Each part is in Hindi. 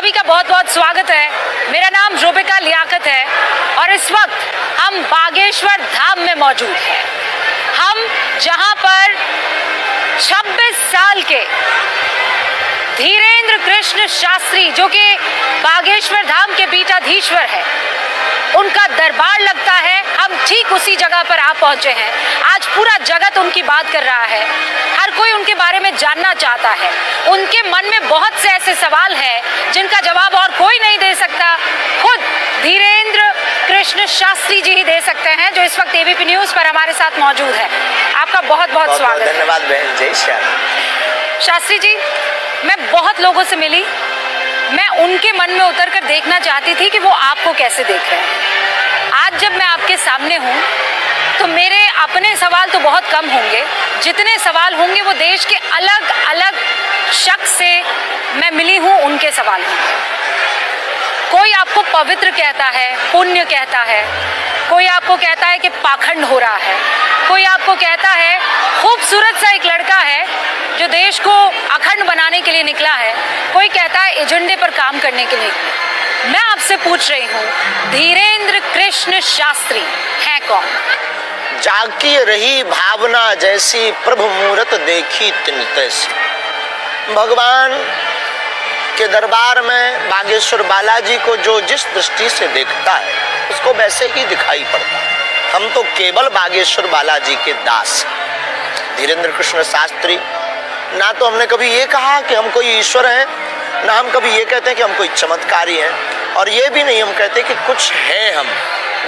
सभी का बहुत बहुत स्वागत है। मेरा नाम रूबिका लियाकत है और इस वक्त हम बागेश्वर धाम में मौजूद हैं। हम जहां पर 26 साल के धीरेन्द्र कृष्ण शास्त्री, जो कि बागेश्वर धाम के पीठाधीश्वर है, उनका दरबार लगता है। हम ठीक उसी जगह पर आ पहुंचे हैं। आज पूरा जगत उनकी बात कर रहा है, हर कोई उनके बारे में जानना चाहता है। उनके मन में बहुत से ऐसे सवाल हैं जिनका जवाब और कोई नहीं दे सकता, खुद धीरेन्द्र कृष्ण शास्त्री जी ही दे सकते हैं, जो इस वक्त एबीपी न्यूज पर हमारे साथ मौजूद है। आपका बहुत बहुत स्वागत है। धन्यवाद बहन। जय श्याम। शास्त्री जी, मैं बहुत लोगों से मिली, मैं उनके मन में उतर कर देखना चाहती थी कि वो आपको कैसे देख रहे हैं। आज जब मैं आपके सामने हूँ तो मेरे अपने सवाल तो बहुत कम होंगे, जितने सवाल होंगे वो देश के अलग अलग शख्स से मैं मिली हूँ उनके सवाल होंगे। कोई आपको पवित्र कहता है, पुण्य कहता है, कोई आपको कहता है कि पाखंड हो रहा है, कोई आपको कहता है खूबसूरत सा एक लड़का है जो देश को अखंड बनाने के लिए निकला है, कोई कहता है एजेंडे पर काम करने के लिए। मैं आपसे पूछ रही हूँ, धीरेन्द्र कृष्ण शास्त्री हैं कौन? जाकी रही भावना जैसी, प्रभु मूरत देखी तिन तैसी। भगवान के दरबार में बागेश्वर बालाजी को जो जिस दृष्टि से देखता है उसको वैसे ही दिखाई पड़ता है। हम तो केवल बागेश्वर बालाजी के दास। धीरेन्द्र कृष्ण शास्त्री, ना तो हमने कभी ये कहा कि हम कोई ईश्वर हैं, ना हम कभी ये कहते हैं कि हम कोई चमत्कारी हैं, और ये भी नहीं हम कहते कि कुछ हैं। हम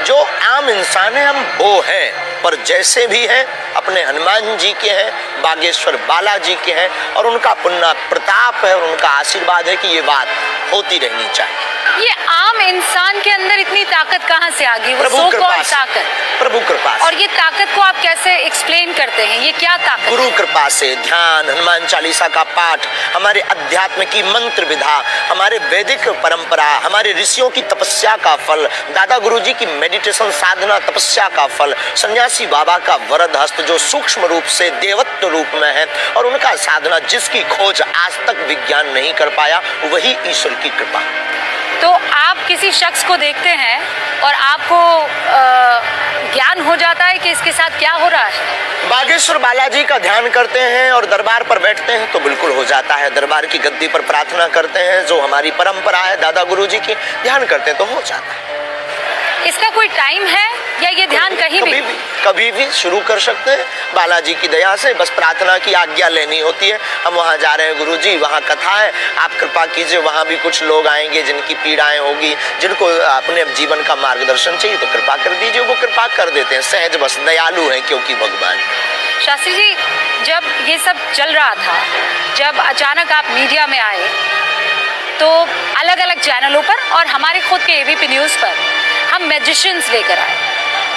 जो आम इंसान हैं हम वो हैं, पर जैसे भी हैं अपने हनुमान जी के हैं, बागेश्वर बालाजी के हैं, और उनका पुण्य प्रताप है और उनका आशीर्वाद है कि ये बात होती रहनी चाहिए। ये आम इंसान के अंदर इतनी ताकत कहाँ से आ गई? वो सो कौन ताकत? प्रभु कृपा से। और ये ताकत को आप कैसे एक्सप्लेन करते हैं? ये क्या ताकत? गुरु कृपा से। ध्यान, हनुमान चालीसा का पाठ, हमारे अध्यात्म की मंत्र विधा, हमारे वैदिक परंपरा, हमारे ऋषियों की तपस्या का फल, दादा गुरुजी की मेडिटेशन साधना तपस्या का फल, सन्यासी बाबा का वरद हस्त जो सूक्ष्म रूप से देवत्व रूप में है, और उनका साधना जिसकी खोज आज तक विज्ञान नहीं कर पाया, वही ईश्वर की कृपा। तो आप किसी शख्स को देखते हैं और आपको ज्ञान हो जाता है कि इसके साथ क्या हो रहा है? बागेश्वर बालाजी का ध्यान करते हैं और दरबार पर बैठते हैं तो बिल्कुल हो जाता है। दरबार की गद्दी पर प्रार्थना करते हैं, जो हमारी परंपरा है दादा गुरुजी की, ध्यान करते हैं तो हो जाता है। इसका कोई टाइम है या ये ध्यान कभी भी शुरू कर सकते हैं। बालाजी की दया से बस प्रार्थना की आज्ञा लेनी होती है। हम वहाँ जा रहे हैं गुरुजी, वहाँ कथा है, आप कृपा कीजिए, वहाँ भी कुछ लोग आएंगे जिनकी पीड़ाएं होगी, जिनको अपने जीवन का मार्गदर्शन चाहिए, तो कृपा कर दीजिए। वो कृपा कर देते हैं, सहज बस, दयालु हैं क्योंकि भगवान। शास्त्री जी, जब ये सब चल रहा था, जब अचानक आप मीडिया में आए तो अलग अलग चैनलों पर और हमारे खुद के एबीपी न्यूज पर हम मैजिशियंस लेकर आए।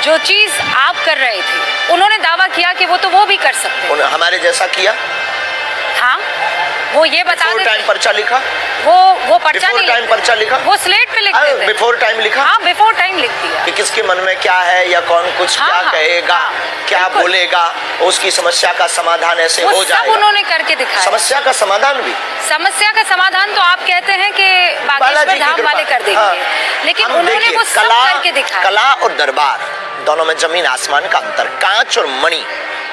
जो चीज आप कर रहे थे, उन्होंने दावा किया कि वो भी कर सकते हैं। हमारे जैसा किया? हाँ, वो ये बता देते। टाइम पर्चा लिखा? वो पर्चा नहीं टाइम पर्चा लिखा? वो स्लेट पे लिख देते। बिफोर टाइम लिखा? हाँ, बिफोर टाइम लिख दिया कि किसके मन में क्या है, या कौन कुछ क्या कहेगा, क्या बोलेगा, उसकी समस्या का समाधान ऐसे हो जाएगा। सब उन्होंने करके दिखाया। समस्या का समाधान भी? समस्या का समाधान तो आप कहते हैं कि बागेश्वर धाम वाले कर देंगे, लेकिन उन्होंने वो सब करके दिखाया। कला और दरबार दोनों में जमीन आसमान का अंतर। कांच और मणि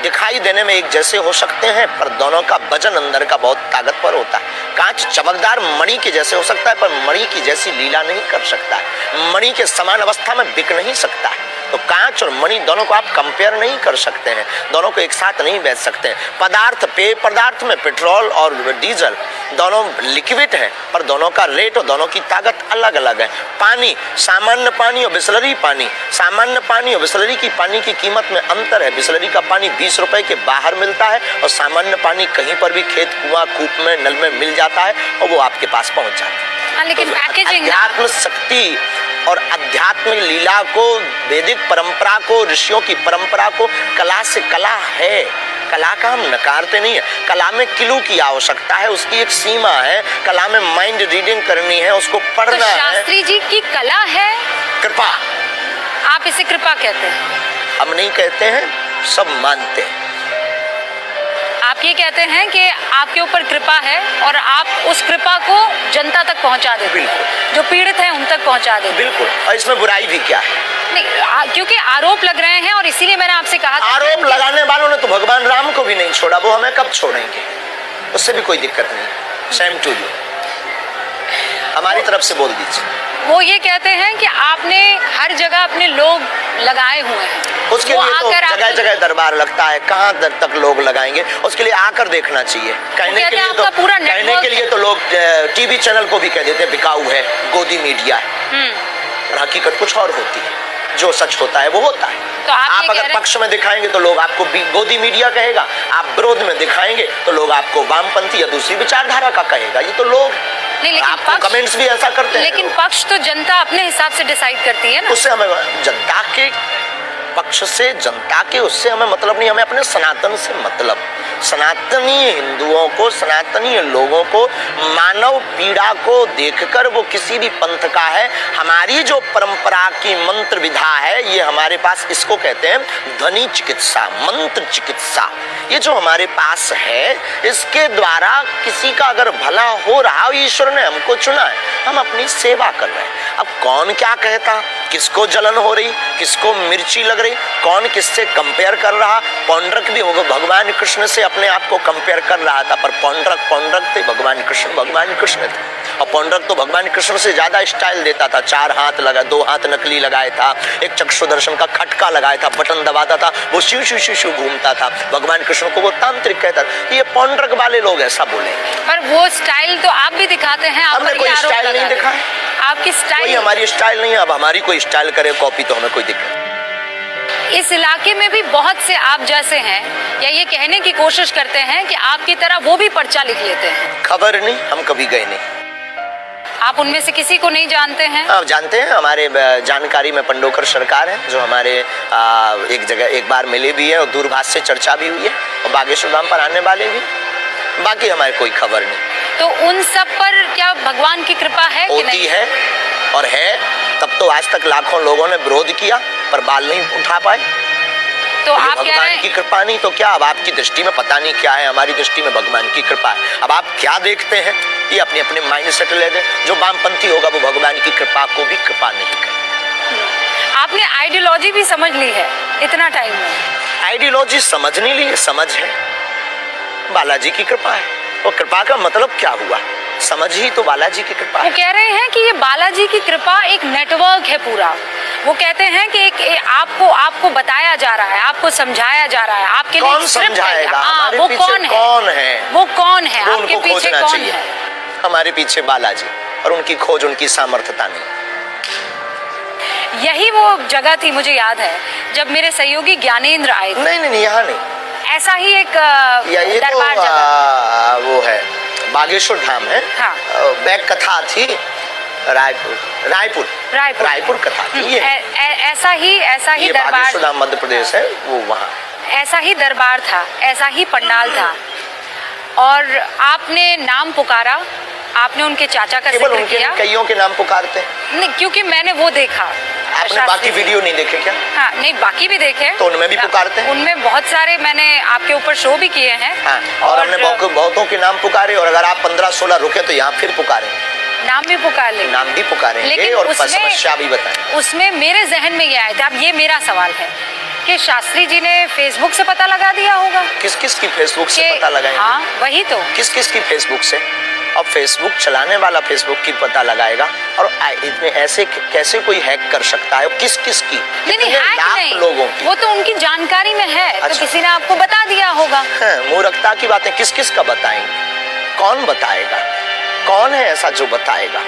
दिखाई देने में एक जैसे हो सकते हैं, पर दोनों का वजन अंदर का बहुत ताकतवर होता है। कांच चमकदार मणि के जैसे हो सकता है, पर मणि की जैसी लीला नहीं कर सकता है, मणि के समान अवस्था में बिक नहीं सकता है। तो कांच और मणि दोनों को आप कंपेयर नहीं कर सकते हैं, दोनों को एक साथ नहीं बेच सकते हैं। पदार्थ, पेय पदार्थ में पेट्रोल और डीजल दोनों लिक्विड हैं, पर दोनों का रेट और दोनों की ताकत अलग अलग है। पानी, सामान्य पानी और बिसलरी पानी, सामान्य पानी और बिसलरी की पानी की कीमत में अंतर है। बिसलरी का पानी 20 रुपए के बाहर मिलता है, और सामान्य पानी कहीं पर भी खेत, कुआं, कूप में, नल में मिल जाता है और वो आपके पास पहुंच जाता है। लेकिन पैकेजिंग, अध्यात्म शक्ति और आध्यात्मिक लीला को, वैदिक परंपरा को, ऋषियों की परंपरा को, कला से कला है। कला का हम नकारते नहीं है। कला में किलो की आवश्यकता है, उसकी एक सीमा है। कला में माइंड रीडिंग करनी है, उसको पढ़ना है। शास्त्री जी की कला है कृपा। आप इसे कृपा कहते हैं? हम नहीं कहते हैं, सब मानते हैं। आप आप ये कहते हैं कि आपके ऊपर कृपा है और आप उस कृपा को जनता तक पहुंचा देते हैं, बिल्कुल। जो पीड़ित हैं उन तक पहुंचा देते हैं। बिल्कुल, और इसमें बुराई भी क्या है? नहीं, क्योंकि आरोप लग रहे हैं और इसीलिए मैंने आपसे कहा था आरोप लगाने वालों ने तो भगवान राम को भी नहीं छोड़ा, वो हमें कब छोड़ेंगे? उससे भी कोई दिक्कत नहीं। सेम टू यू, हमारी तरफ से बोल दीजिए। वो ये कहते हैं कि आपने हर जगह अपने लोग लगाए हुए हैं, उसके वो लिए तो आकर जगह जगह दरबार लगता है, कहाँ दर तक लोग लगाएंगे? उसके लिए आकर देखना चाहिए। कहने कहते के हैं लिए तो आपका पूरा कहने नेटवर्क के लिए तो लोग टीवी चैनल को भी कह देते हैं बिकाऊ है, गोदी मीडिया है, और हकीकत कुछ और होती है। जो सच होता है वो होता है। तो आप ये कह अगर रहे- पक्ष में दिखाएंगे तो लोग आपको गोदी मीडिया कहेगा, आप विरोध में दिखाएंगे तो लोग आपको वामपंथी या दूसरी विचारधारा का कहेगा। ये तो लोग नहीं, लेकिन आपको पक्ष- कमेंट्स भी ऐसा करते हैं। लेकिन पक्ष तो जनता अपने हिसाब से डिसाइड करती है ना। उससे हमें जनता के पक्ष से, जनता के उससे हमें मतलब नहीं, हमें अपने सनातन से मतलब। सनातनी हिंदुओं को, सनातनी लोगों को मानव पीड़ा को देखकर वो किसी भी पंथ का है, हमारी जो परंपरा की मंत्र विधा है, ये हमारे पास इसको कहते हैं ध्वनि चिकित्सा, मंत्र चिकित्सा। ये जो हमारे पास है, इसके द्वारा किसी का अगर भला हो रहा, ईश्वर ने हमको चुना है, हम अपनी सेवा कर रहे हैं। अब कौन क्या कहता, किसको जलन हो रही, किसको मिर्ची लग रही, कौन किससे कंपेयर कर रहा। पौंड्रक भी भगवान कृष्ण से अपने आप को कंपेयर कर रहा था, पर पौंड्रक थे, भगवान कृष्ण थे। और पौंड्रक तो भगवान कृष्ण से ज्यादा स्टाइल देता था। 4 हाथ लगा, 2 हाथ नकली लगाया था, एक चक्षुदर्शन का खटका लगाया था, बटन दबाता था, वो शिव शिव शिव शिव घूमता था। भगवान कृष्ण को वो तांत्रिक कहता था। ये पौंड्रक वाले लोग ऐसा बोले, पर वो स्टाइल तो आप भी दिखाते हैं। आप हमने पर कोई ये आरोप स्टाइल नहीं लगा रहे दिखा हैं। है। आपकी कोई स्टाइल, हमारी स्टाइल नहीं है। अब हमारी कोई स्टाइल करे कॉपी तो हमें कोई दिक्कत। इस इलाके में भी बहुत से आप जैसे हैं, या ये कहने की कोशिश करते हैं कि आपकी तरह वो भी पर्चा लिख लेते हैं। खबर नहीं, हम कभी गए नहीं। आप उनमें से किसी को नहीं जानते हैं? आप जानते हैं, हमारे जानकारी में पंडोकर सरकार है, जो हमारे एक जगह एक बार मिले भी है और दूरभाष से चर्चा भी हुई है, और बागेश्वर धाम पर आने वाले भी। बाकी हमारी कोई खबर नहीं। तो उन सब पर क्या भगवान की कृपा है कि होती नहीं? है और है, तब तो आज तक लाखों लोगों ने विरोध किया पर बाल नहीं उठा पाए। तो ये आप कह रहे भगवान की हैं कृपा नहीं तो क्या? अब आपकी दृष्टि में पता नहीं क्या है, हमारी दृष्टि में भगवान की कृपा है। अब आप क्या देखते हैं, ये अपने अपने माइंड सेट ले दें। जो वामपंथी होगा वो भगवान की कृपा को भी कृपा नहीं करे। आपने आइडियोलॉजी भी समझ ली है इतना टाइम में। आइडियोलॉजी समझ नहीं ली है, समझ है बालाजी की कृपा है। वो कृपा का मतलब क्या हुआ? समझ ही तो बालाजी की कृपा वो है। कह रहे हैं कि ये बालाजी की कृपा एक नेटवर्क है पूरा। वो कहते हैं कि आपको बताया जा रहा है, आपको समझाया जा रहा है, आपके लिए कौन एक स्क्रिप्ट है। समझाएगा? हाँ, हमारे वो पीछे कौन है? कौन है? वो कौन है? वो आपके उनको पीछे खोजना कौन चाहिए। है? हमारे पीछे बालाजी, और उनकी खोज, उनकी सामर्थ्यता नहीं। यही वो जगह थी, मुझे याद है, जब मेरे सहयोगी ज्ञानेंद्र आए थे। नहीं, यहाँ नहीं। ऐसा ही एक या ये तो दरबार जगह। वो है बागेश्वर धाम है। हाँ। बैक कथा थी रायपुर कथा थी। ये ऐसा ही ये दरबार, बागेश्वर धाम मध्य प्रदेश है, वो वहाँ। ऐसा ही दरबार था, ऐसा ही पंडाल था, और आपने नाम पुकारा, आपने उनके चाचा का केवल जिक्र उनके किया। कईयों के नाम पुकारते हैं। नहीं, क्योंकि मैंने वो देखा। आपने शास्त्री बाकी जी। वीडियो नहीं देखे क्या? हाँ, नहीं, बाकी भी देखे। तो उनमें भी पुकारते हैं? उनमें बहुत सारे मैंने आपके ऊपर शो भी किए हैं। हाँ, और हमने बहुतों के नाम पुकारे, और अगर आप 15-16 रुके तो यहाँ फिर पुकारेंगे, नाम भी पुकार ले। नाम भी पुकारेंगे, लेकिन और उसमें- समस्या भी बताएंगे। उसमें मेरे जहन में ये आया था, अब ये मेरा सवाल है कि शास्त्री जी ने फेसबुक से पता लगा दिया होगा। किस किस की फेसबुक से कि- पता लगाएंगे? हाँ, वही तो। किस किस की फेसबुक से? अब फेसबुक चलाने वाला फेसबुक की पता लगाएगा, और इसमें ऐसे कैसे कोई हैक कर सकता है? किस किस की? नहीं, कितने हैक लाख नहीं, लोगों की? वो तो उनकी जानकारी में है। तो अच्छा। किसी ने आपको बता दिया होगा। हाँ, मूर्खता की बातें किस किस का बताएंगे? कौन बताएगा? कौन है ऐसा जो बताएगा?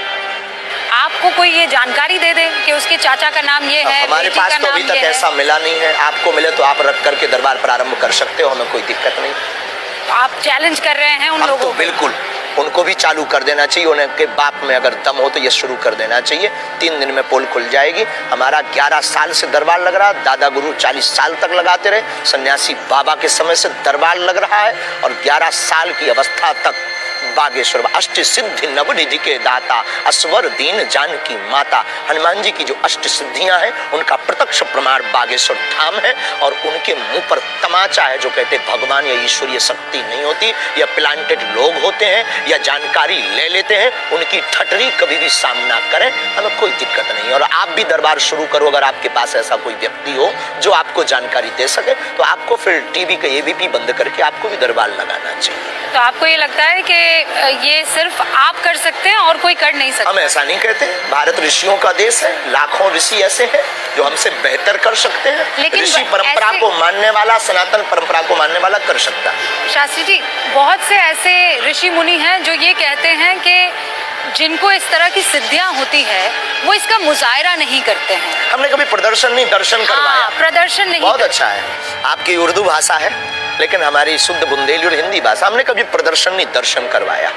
आपको कोई ये जानकारी दे दे कि उसके चाचा का नाम ये है, हमारे बेटी पास का तो नाम अभी तक ये है। ऐसा मिला नहीं है। आपको मिले तो आप रख करके दरबार प्रारंभ कर सकते हो, हमें कोई दिक्कत नहीं। आप चैलेंज कर रहे हैं उन हम लोगों तो को। बिल्कुल उनको भी चालू कर देना चाहिए। उनके बाप में अगर दम हो तो ये शुरू कर देना चाहिए। 3 दिन में पोल खुल जाएगी। हमारा 11 साल से दरबार लग रहा, दादा गुरु 40 साल तक लगाते रहे, सन्यासी बाबा के समय से दरबार लग रहा है, और 11 साल की अवस्था तक बागेश्वर, अष्ट सिद्धि नवनिधि के दाता, असवर दीन जानकी माता। हनुमान जी की जो अष्ट सिद्धियां हैं उनका प्रत्यक्ष प्रमाण बागेश्वर धाम है। और उनके मुंह पर तमाचा है जो कहते भगवान या ईश्वरीय शक्ति नहीं होती, या प्लांटेड लोग होते हैं, या जानकारी ले लेते हैं। उनकी ठटरी कभी भी सामना करें, हमें कोई दिक्कत नहीं। और आप भी दरबार शुरू करो, अगर आपके पास ऐसा कोई व्यक्ति हो जो आपको जानकारी दे सके, तो आपको फिर टीवी का एबीपी बंद करके आपको भी दरबार लगाना चाहिए। तो आपको ये लगता है कि ये सिर्फ आप कर सकते हैं और कोई कर नहीं सकता? हम ऐसा नहीं कहते। भारत ऋषियों का देश है, लाखों ऋषि ऐसे हैं जो हमसे बेहतर कर सकते हैं। लेकिन ऋषि परंपरा को मानने वाला, सनातन परंपरा को मानने वाला कर सकता है। शास्त्री जी, बहुत से ऐसे ऋषि मुनि हैं जो ये कहते हैं कि जिनको इस तरह की सिद्धियां होती है वो इसका मुजाहिरा नहीं करते हैं। हमने कभी प्रदर्शन नहीं, दर्शन करवाया। प्रदर्शन नहीं। बहुत अच्छा है, आपकी उर्दू भाषा है, लेकिन हमारी शुद्ध बुंदेली और हिंदी भाषा। हमने कभी प्रदर्शन नहीं, दर्शन करवाया।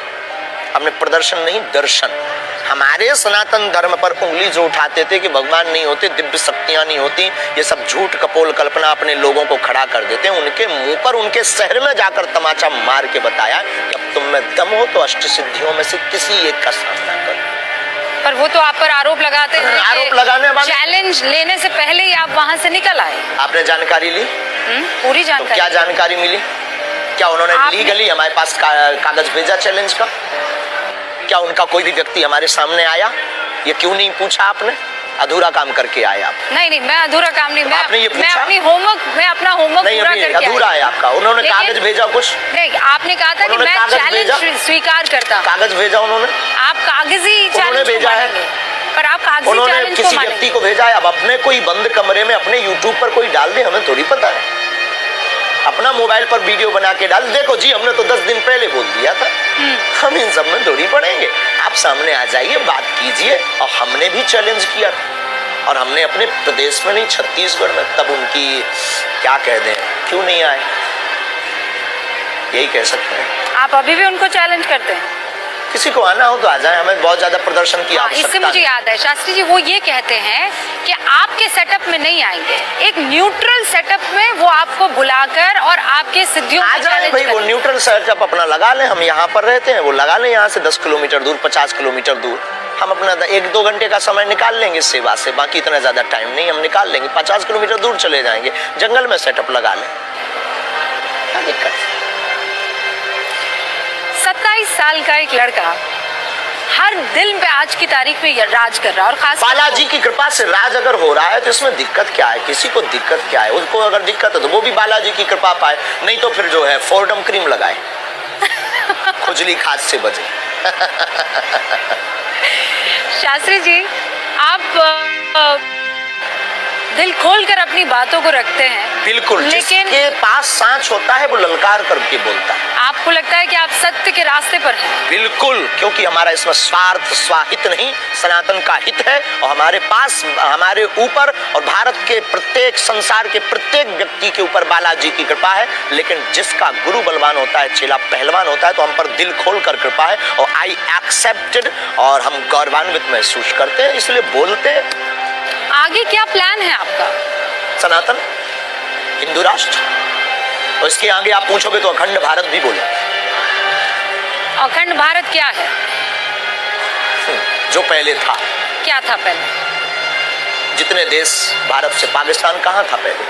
हमने प्रदर्शन नहीं, दर्शन। हमारे सनातन धर्म पर उंगली जो उठाते थे कि भगवान नहीं होते, दिव्य शक्तियां नहीं होती, ये सब झूठ कपोल कल्पना अपने लोगों को खड़ा कर देते हैं। उनके मुंह पर, उनके शहर में जाकर तमाचा मार के बताया कि अब तुम में दम हो तो अष्ट सिद्धियों में से किसी एक का सामना करो। पर वो तो आप पर आरोप लगाते हैं। आरोप लगाने वाले, चैलेंज लेने से पहले ही आप वहां से निकल आए। आपने जानकारी ली? पूरी तो जानकारी। क्या जानकारी मिली? क्या उन्होंने लीगली हमारे पास कागज भेजा चैलेंज का? क्या उनका कोई भी व्यक्ति हमारे सामने आया? ये क्यों नहीं पूछा आपने? अधूरा काम करके आए आप। नहीं, मैं अधूरा काम नहीं। आपने ये पूछा? मैं अपना होमवर्क नहीं, पूरा अभी करके अधूरा है आपका। उन्होंने कागज भेजा कुछ? नहीं, आपने कहा था कि मैं चैलेंज स्वीकार करता। कागज भेजा उन्होंने? आप कागजी चैलेंज भेजा है, पर आप कागजी उन्होंने चैलेंज किसी व्यक्ति को भेजा है। अब अपने कोई बंद कमरे में अपने यूट्यूब पर कोई डाल दे, हमें थोड़ी पता है। अपना मोबाइल पर वीडियो बना के डाल, देखो जी हमने तो 10 दिन पहले बोल दिया था। हम इन सब में थोड़ी पड़ेंगे। आप सामने आ जाइए, बात कीजिए। और हमने भी चैलेंज किया था, और हमने अपने प्रदेश में नहीं, छत्तीसगढ़ में, तब उनकी क्या कह दें, क्यों नहीं आए, यही कह सकते हैं। आप अभी भी उनको चैलेंज करते हैं? किसी को आना हो तो आ जाए, हमें बहुत ज्यादा प्रदर्शन की आवश्यकता। इससे मुझे याद है शास्त्री जी, वो ये कहते हैं कि आपके सेटअप में नहीं आएंगे, एक न्यूट्रल सेटअप में वो आपको बुलाकर और आपके सिद्धियों आ जाए भाई। वो न्यूट्रल सेटअप अपना लगा लें, हम यहाँ पर रहते हैं, वो लगा लें यहाँ से 10 किलोमीटर दूर, 50 किलोमीटर दूर। हम अपना 1-2 घंटे का समय निकाल लेंगे इस सेवा से, बाकी इतना ज्यादा टाइम नहीं, हम निकाल लेंगे। 50 किलोमीटर दूर चले जाएंगे, जंगल में सेटअप लगा लें, क्या दिक्कत? 27 साल का एक लड़का हर दिल पे आज की तारीख में राज कर रहा है, और खास बालाजी की कृपा से राज अगर हो रहा है तो इसमें दिक्कत क्या है? किसी को दिक्कत क्या है? उसको अगर दिक्कत है तो वो भी बालाजी की कृपा पाए, नहीं तो फिर जो है फोर्डम क्रीम लगाए, खुजली खाज से बचे। शास्त्री जी, आप दिल खोलकर अपनी बातों को रखते हैं। बिल्कुल, लेकिन जिसके पास सांच होता है वो ललकार करके बोलता है। आपको लगता है कि आप सत्य के रास्ते पर हैं? बिल्कुल, क्योंकि हमारा इसमें स्वार्थ स्वाहित नहीं, सनातन का हित है। और हमारे पास, हमारे ऊपर और भारत के प्रत्येक, संसार के प्रत्येक व्यक्ति के ऊपर बालाजी की कृपा है। लेकिन जिसका गुरु बलवान होता है, चेला पहलवान होता है, तो हम पर दिल खोल कर कृपा है। और आई एक्सेप्टेड, और हम गौरवान्वित महसूस करते हैं, इसलिए बोलते हैं। आगे क्या प्लान है आपका? सनातन, हिंदू राष्ट्र, और इसके आगे आप पूछोगे तो अखंड भारत भी बोले। अखंड भारत क्या है? जो पहले था। क्या था पहले? जितने देश भारत से, पाकिस्तान कहाँ था पहले?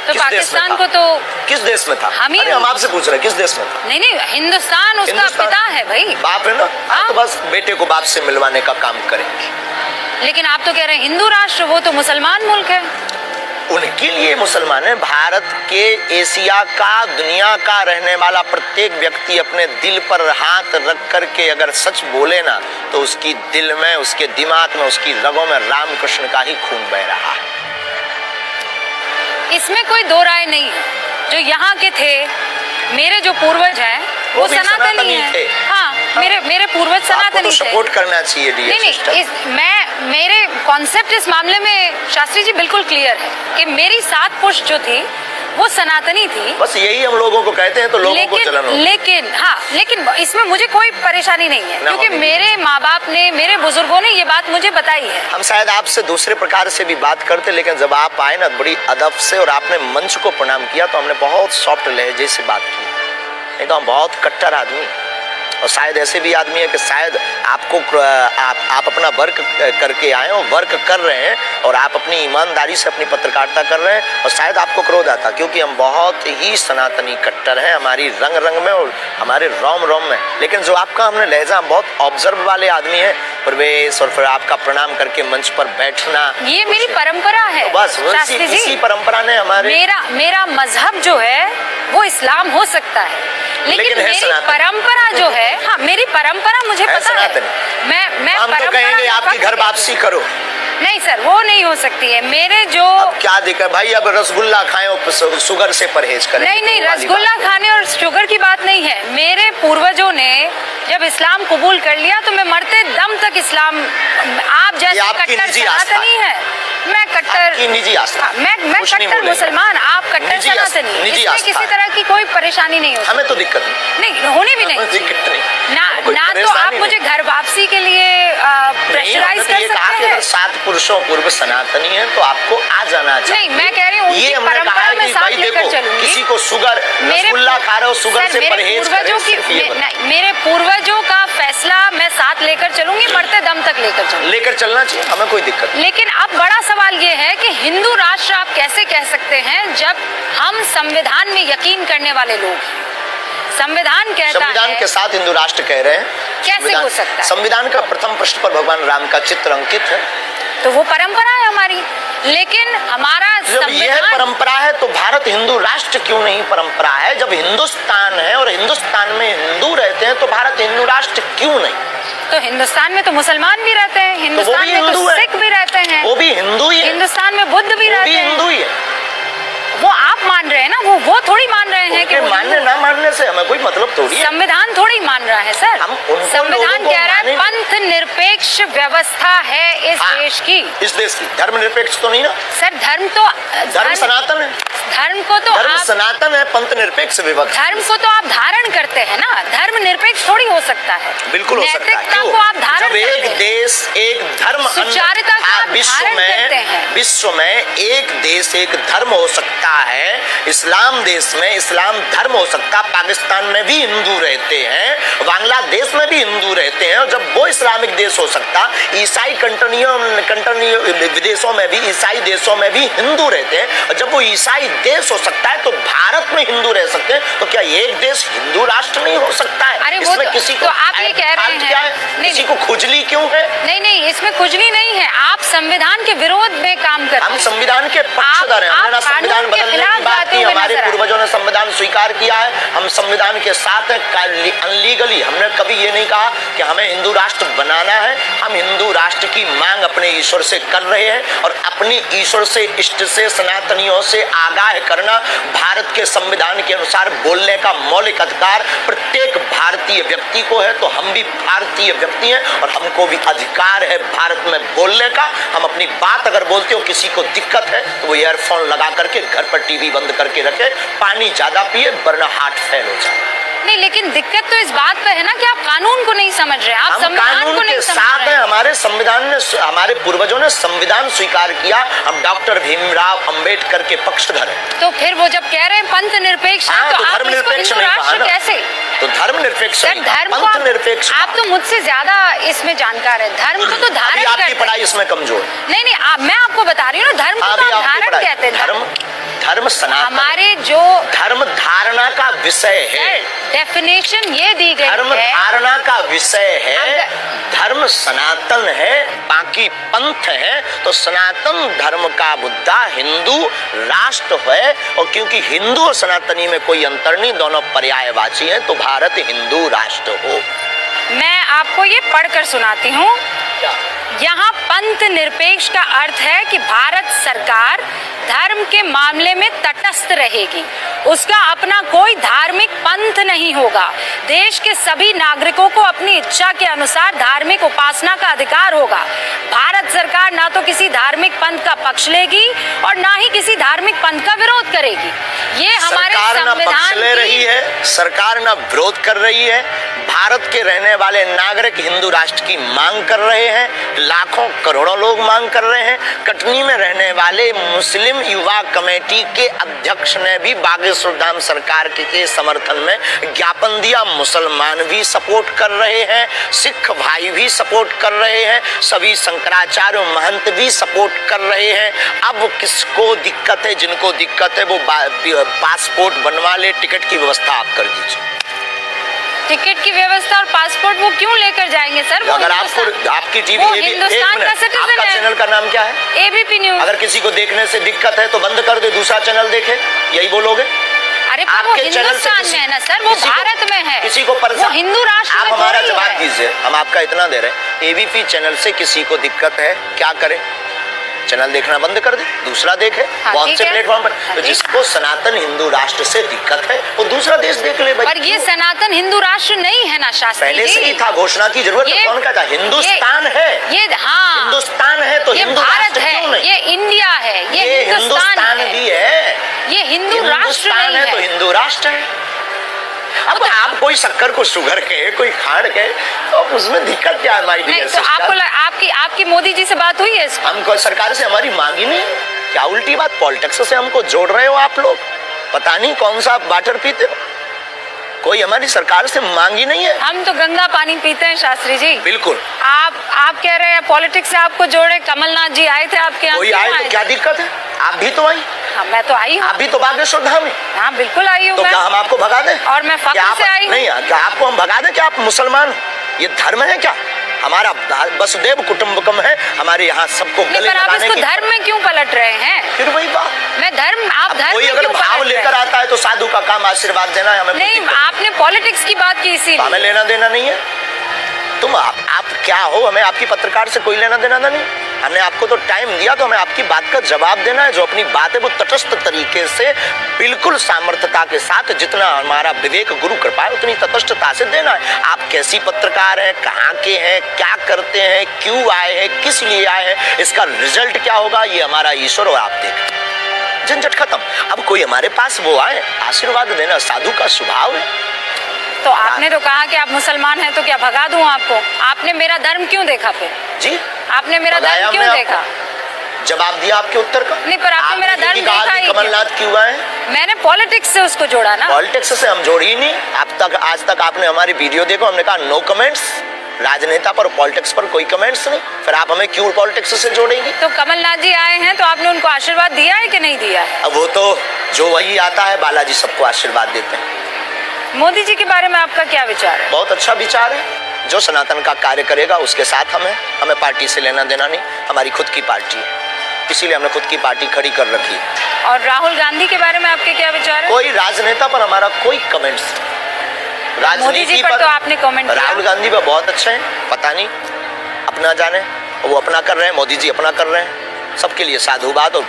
तो पाकिस्तान को तो किस देश में था? हम आपसे पूछ रहे, किस देश में था? नहीं, हिंदुस्तान उसका पिता है भाई। बाप है ना? तो बस बेटे को बाप से मिलवाने का काम करेंगे। लेकिन आप तो कह रहे हैं हिंदू राष्ट्र, वो तो मुसलमान मुल्क है। उनके लिए मुसलमान है। भारत के, एशिया का, दुनिया का रहने वाला प्रत्येक व्यक्ति अपने दिल पर हाथ रख करके अगर सच बोले ना, तो उसकी दिल में, उसके दिमाग में, उसकी रगों में रामकृष्ण का ही खून बह रहा है। इसमें कोई दो राय नहीं है। जो यहाँ के थे, मेरे जो पूर्वज हैं, वो सनातनी हैं। हाँ, मेरे पूर्वज सनातनी थे। सपोर्ट करना चाहिए। मेरे कॉन्सेप्ट इस मामले में शास्त्री जी बिल्कुल क्लियर है कि मेरी 7 पुश्त जो थी वो सनातनी थी। बस यही हम लोगों को कहते हैं तो लोगों को जलन होती है। लेकिन इसमें मुझे कोई परेशानी नहीं है, क्योंकि मेरे माँ बाप ने, मेरे बुजुर्गों ने ये बात मुझे बताई है। हम शायद आपसे दूसरे प्रकार से भी बात करते, लेकिन जब आप आए ना बड़ी अदब से और आपने मंच को प्रणाम किया, तो हमने बहुत सॉफ्ट लहजे से बात की। नहीं तो हम बहुत कट्टर आदमी हैं। और शायद ऐसे भी आदमी है कि शायद आपको आप अपना वर्क करके आए हो, वर्क कर रहे हैं और आप अपनी ईमानदारी से अपनी पत्रकारिता कर रहे हैं और शायद आपको क्रोध आता, क्योंकि हम बहुत ही सनातनी कट्टर हैं, हमारी रंग रंग में और हमारे रोम रोम में। लेकिन जो आपका हमने लहजा, हम बहुत ऑब्जर्व वाले आदमी हैं, प्रवेश और फिर आपका प्रणाम करके मंच पर बैठना, ये मेरी परंपरा है। तो बस इसी परंपरा ने हमारे मेरा मजहब जो है वो इस्लाम हो सकता है, लेकिन मेरी परंपरा जो है, हाँ मेरी परंपरा मुझे पता है। मैं हम तो कहेंगे आपकी घर वापसी करो। नहीं सर, वो नहीं हो सकती है। मेरे जो क्या दिक्कत भाई, अब रसगुल्ला खाएं और शुगर से परहेज करें। नहीं, रसगुल्ला खाने और शुगर की बात नहीं है। मेरे पूर्वजों ने जब इस्लाम कबूल कर लिया तो मैं मरते दम तक इस्लाम, आप जैसे कट्टर सनातनी है, मैं कट्टर निजी आस्था, मैं कट्टर मुसलमान, आप कट्टर सनातनी, इसमें किसी तरह की कोई परेशानी नहीं होती। हमें तो दिक्कत नहीं, होने भी नहीं, दिक्कत नहीं ना तो आप मुझे घर वापसी के लिए प्रेशराइज कर सकते हैं। 7 पुरुषों पूर्व सनातनी है तो आपको आ जाना चाहिए। नहीं, मैं कह रही हूँ ये हमने कहा है कि भाई देखो, किसी को शुगर, रसगुल्ला खा रहे हो, शुगर से परहेज करें। मेरे पूर्वजों का फैसला मैं साथ लेकर चलूंगी, मरते दम तक लेकर चलना चाहिए, हमें कोई दिक्कत। लेकिन अब बड़ा सवाल ये है कि हिंदू राष्ट्र आप कैसे कह सकते हैं जब हम संविधान में यकीन करने वाले लोग, संविधान कहता है, संविधान के साथ हिंदू राष्ट्र कह रहे हैं, कैसे हो सकता है? संविधान का प्रथम पृष्ठ पर भगवान राम का चित्र अंकित है, तो वो परंपरा है हमारी। लेकिन हमारा जब यह परंपरा है तो भारत हिंदू राष्ट्र क्यों नहीं परंपरा है? जब हिंदुस्तान है और हिंदुस्तान में हिंदू रहते हैं तो भारत हिंदू राष्ट्र क्यों नहीं? तो हिंदुस्तान में तो मुसलमान भी रहते हैं, हिंदुस्तान में तो सिख भी रहते हैं, वो भी हिंदू ही है, हिंदुस्तान में बुद्ध भी रहते हैं, हिंदू ही है। वो आप मान रहे हैं ना, वो थोड़ी मान रहे हैं कि मानने ना मानने से हमें कोई मतलब थोड़ी है। संविधान थोड़ी मान रहा है सर, संविधान कह रहा है पंथ निरपेक्ष व्यवस्था है इस देश की, इस देश की धर्म निरपेक्ष तो नहीं ना सर। धर्म सनातन है, धर्म को तो धर्म सनातन है, पंथ निरपेक्ष विभक्त। धर्म को तो आप धारण करते हैं ना, धर्म निरपेक्ष थोड़ी हो सकता है। बिल्कुल हो सकता है। को आप धारण जब एक देश एक धर्म, सुचारुता का विश्व में एक देश एक धर्म हो सकता है, इस्लाम देश में इस्लाम धर्म हो सकता, पाकिस्तान में भी हिंदू रहते हैं, बांग्लादेश में भी हिंदू रहते हैं, और जब वो इस्लामिक देश हो सकता, ईसाई कंट्री विदेशों में भी, ईसाई देशों में भी हिंदू रहते हैं, और जब वो ईसाई देश हो सकता है तो भारत में हिंदू रह सकते हैं, तो क्या एक देश हिंदू राष्ट्र नहीं हो सकता है? अरे इसमें किसी को, तो आप ये कह रहे हैं, क्या है? किसी को खुजली क्यों है? नहीं, इसमें खुजली नहीं है। आप संविधान के विरोध में काम करते हैं। हम संविधान के पक्षधर हैं, हमने ना संविधान बदलने की बात की, हमारे पूर्वजों ने संविधान स्वीकार किया है, हम संविधान के साथ हैं। अनलीगली हमने कभी ये नहीं कहा कि हमें हिंदू राष्ट्र बनाना है, हम हिंदू राष्ट्र की मांग अपने ईश्वर से कर रहे हैं, और अपनी ईश्वर से, इष्ट से, सनातनियों से आगाह करना भारत के संविधान के अनुसार बोलने का मौलिक अधिकार प्रत्येक भारतीय व्यक्ति को है। तो हम भी भारतीय व्यक्ति हैं और हमको भी अधिकार है भारत में बोलने का। हम अपनी बात अगर बोलते हो, किसी को दिक्कत है तो वो ईयरफोन लगा करके घर पर टीवी बंद करके रखे, पानी ज्यादा पिए, वरना हार्ट फेल हो जाए। नहीं, लेकिन दिक्कत तो इस बात पे है ना कि आप कानून को नहीं समझ रहे, आप संविधान को नहीं समझ रहे। है हमारे संविधान ने, हमारे पूर्वजों ने संविधान स्वीकार किया, हम डॉक्टर भीमराव अंबेडकर के पक्षधर हैं। तो फिर वो जब कह रहे हैं पंथ निरपेक्ष, तो धर्म निरपेक्ष नहीं कहा ना, कैसे? तो धर्म निरपेक्ष, पंथ निरपेक्ष। आप तो मुझसे ज्यादा इसमें जानकार है, धर्म को तो धारण करते हैं। आपकी पढ़ाई इसमें कमजोर। नहीं, मैं आपको बता रही हूँ ना, धर्म को तो धारण कहते हैं। धर्म सनातन, हमारे जो धर्म धारणा का विषय है, डेफिनेशन ये दी गई है, धर्म धारणा का विषय है, धर्म सनातन है, बाकी पंथ है। तो सनातन धर्म का बुद्धा हिंदू राष्ट्र है, और क्योंकि हिंदू और सनातनी में कोई अंतर नहीं, दोनों पर्यायवाची हैं, तो भारत हिंदू राष्ट्र हो। मैं आपको ये पढ़कर सुनाती हूँ। यहाँ पंथ निरपेक्ष का अर्थ है कि भारत सरकार धर्म के मामले में तटस्थ रहेगी, उसका अपना कोई धार्मिक पंथ नहीं होगा, देश के सभी नागरिकों को अपनी इच्छा के अनुसार धार्मिक उपासना का अधिकार होगा। भारत सरकार ना तो किसी धार्मिक पंथ का पक्ष लेगी और ना ही किसी धार्मिक पंथ का विरोध करेगी। ये हमारे संविधान ले रही है, सरकार ना विरोध कर रही है। भारत के रहने वाले नागरिक हिंदू राष्ट्र की मांग कर रहे हैं, लाखों करोड़ों लोग मांग कर रहे हैं। कटनी में रहने वाले मुस्लिम युवा कमेटी के अध्यक्ष ने भी बागेश्वर धाम सरकार के समर्थन में ज्ञापन दिया। मुसलमान भी सपोर्ट कर रहे हैं, सिख भाई भी सपोर्ट कर रहे हैं, सभी शंकराचार्य महंत भी सपोर्ट कर रहे हैं। अब किसको दिक्कत है? जिनको दिक्कत है वो पासपोर्ट बनवा ले, टिकट की व्यवस्था आप कर दीजिए। टिकट की व्यवस्था और पासपोर्ट वो क्यों लेकर जाएंगे सर? वो अगर आपको आपकी टीवी हिंदुस्तान का सिटीजन आपका है। चैनल का नाम क्या है? ABP news. अगर किसी को देखने से दिक्कत है तो बंद कर दे, दूसरा चैनल देखे, यही बोलोगे? अरे पर वो हिंदुस्तान में है ना सर, वो भारत में है, किसी को वो हिंदू राष्ट्र आप में हमारा थोड़ी जवाब है। दीजिए, हम आपका इतना दे रहे हैं। एबीपी चैनल से किसी को दिक्कत है, क्या करे? चैनल देखना बंद कर दे, दूसरा देखे। बहुत से प्लेटफॉर्म पर तो जिसको सनातन हिंदू राष्ट्र से दिक्कत है वो दूसरा देश देख ले भाई। पर ये सनातन हिंदू राष्ट्र नहीं है ना शास्त्री पहले जी? से ही था, घोषणा की जरूरत कौन कहता? हिंदुस्तान है ये, हाँ हिंदुस्तान है तो ये हिंदू भारत राष्ट्र है, क्यों नहीं? ये इंडिया है, ये हिंदुस्तान भी है, ये हिंदू राष्ट्र नहीं है तो हिंदू राष्ट्र है। अब आप कोई शक्कर को शुगर के, कोई खाड़ के, तो उसमें दिक्कत क्या है? नहीं तो आपकी मोदी जी से बात हुई है? हमको सरकार से हमारी मांगी नहीं। क्या उल्टी बात, पॉलिटिक्स से हमको जोड़ रहे हो आप लोग? पता नहीं कौन सा वाटर पीते हो, कोई हमारी सरकार से मांगी नहीं है। हम तो गंगा पानी पीते हैं शास्त्री जी। बिल्कुल। आप कह रहे हैं पॉलिटिक्स से आपको जोड़े, कमलनाथ जी आए थे आपके यहाँ? कोई आए तो क्या दिक्कत है? आप भी तो आई। हाँ मैं तो आई हूँ। आप भी तो बागेश्वर धाम है। हाँ बिल्कुल आई हूँ। तो क्या हम आपको भगा दें? और मैं फख्र से आई हूँ। नहीं, क्या आपको हम भगा दें? क्या आप मुसलमान हो? ये धर्म है क्या? हमारा वसुदेव कुटुंबकम है, हमारे यहाँ सबको गले पर आप लगाने इसको की। धर्म में क्यों पलट रहे हैं? फिर वही बात, मैं धर्म, आप धर्म कोई में अगर क्यों भाव पलट रहे लेकर हैं? आता है तो साधु का काम आशीर्वाद देना है, हमें नहीं, आपने पॉलिटिक्स की बात की इसीलिए। हमें लेना देना नहीं है। तुम आप क्या हो? हमें आपकी पत्रकार से कोई लेना देना नहीं। हमने आपको तो टाइम दिया तो हमें आपकी बात का जवाब देना है। जो अपनी बात है वो तटस्थ तरीके से, बिल्कुल सामर्थ्यता के साथ, जितना हमारा विवेक गुरु कृपा है उतनी तटस्थता से देना है। आप कैसी पत्रकार हैं, कहाँ के हैं, क्या करते हैं, क्यों आए हैं, किस लिए आए हैं, इसका रिजल्ट क्या होगा, ये हमारा ईश्वर और आप देखें। झंझट खत्म। अब कोई हमारे पास वो आए, आशीर्वाद देना साधु का स्वभाव है। तो आपने तो कहा कि आप मुसलमान हैं, तो क्या भगा दूं आपको? आपने मेरा धर्म क्यों देखा फिर? जी, आपने मेरा धर्म क्यों देखा? जवाब दिया आपके उत्तर का। नहीं, पर आपने मेरा धर्म देखा ही। कमलनाथ क्यों आए? मैंने पॉलिटिक्स से उसको जोड़ा ना। पॉलिटिक्स से हम जोड़ी ही नहीं। आज तक आपने हमारी वीडियो देखो, हमने कहा नो कमेंट्स, राजनेता पर, पॉलिटिक्स पर कोई कमेंट्स नहीं। फिर आप हमें क्यों पॉलिटिक्स से जोड़ेंगे? तो कमलनाथ जी आए हैं तो आपने उनको आशीर्वाद दिया है कि नहीं दिया है? अब वो तो जो वही आता है, बालाजी सबको आशीर्वाद देते हैं। मोदी जी के बारे में आपका क्या विचार है? बहुत अच्छा विचार है। जो सनातन का कार्य करेगा उसके साथ हमें पार्टी से लेना देना नहीं। हमारी खुद की पार्टी है, इसीलिए हमने खुद की पार्टी खड़ी कर रखी है। और राहुल गांधी के बारे में आपके क्या विचार है? कोई राजनेता पर हमारा कोई कमेंट्स नहीं। मोदी जी पर तो आपने कमेंट किया। राहुल गांधी पर बहुत अच्छे हैं, पता नहीं अपना जाने, वो अपना कर रहे हैं, मोदी जी अपना कर रहे हैं। सबके लिए साधुवाद और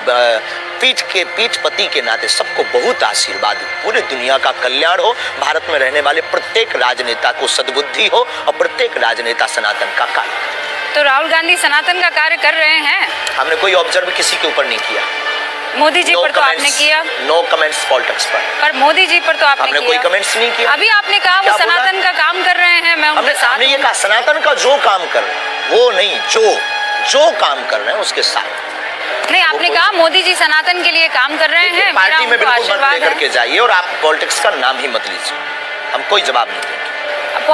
पीठ पति के नाते सबको बहुत आशीर्वाद। पूरी दुनिया का कल्याण हो, भारत में रहने वाले प्रत्येक राजनेता को सद्बुद्धि हो और प्रत्येक राजनेता सनातन का कार्य। तो राहुल गांधी सनातन का कार्य कर रहे हैं। हमने कोई ऑब्जर्व किसी के ऊपर नहीं किया। मोदी जी पर तो आपने किया। नो कमेंट्स पॉलिटिक्स पर मोदी जी पर तो आपने हमने कोई कमेंट्स नहीं किया। अभी आपने कहा वो सनातन का काम कर रहे हैं, मैं उनके साथ। हमने ये कहा सनातन का जो काम कर रहे हैं, वो नहीं, जो काम कर रहे हैं उसके साथ। नहीं, आपने कहा मोदी जी सनातन के लिए काम कर रहे हैं। पार्टी में बिल्कुल मत लेकर के जाइए और आप पॉलिटिक्स का नाम ही मत लीजिए। हम कोई जवाब नहीं देंगे,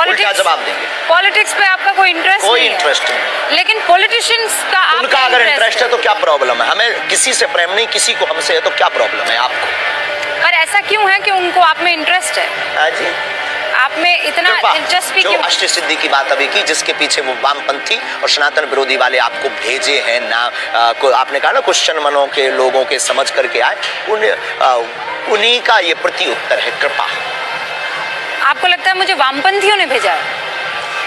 उल्टा जवाब देंगे। पॉलिटिक्स पे आपका कोई इंटरेस्ट कोई इंटरेस्ट नहीं। लेकिन पॉलिटिशियंस का उनका अगर इंटरेस्ट है तो क्या प्रॉब्लम है? हमें किसी से प्रेम नहीं, किसी को हमसे है तो क्या प्रॉब्लम है आपको? पर ऐसा क्यों है कि उनको आप में इंटरेस्ट है? हाँ जी, आप में इतना दिलचस्पी क्यों? अष्ट सिद्धि की बात अभी की, जिसके पीछे वो वामपंथी और सनातन विरोधी वाले आपको भेजे हैं ना, आपने कहा ना क्वेश्चन मनों के लोगों के समझ करके आए, उन्हीं का ये प्रति उत्तर है, कृपा। आपको लगता है मुझे वामपंथियों ने भेजा है?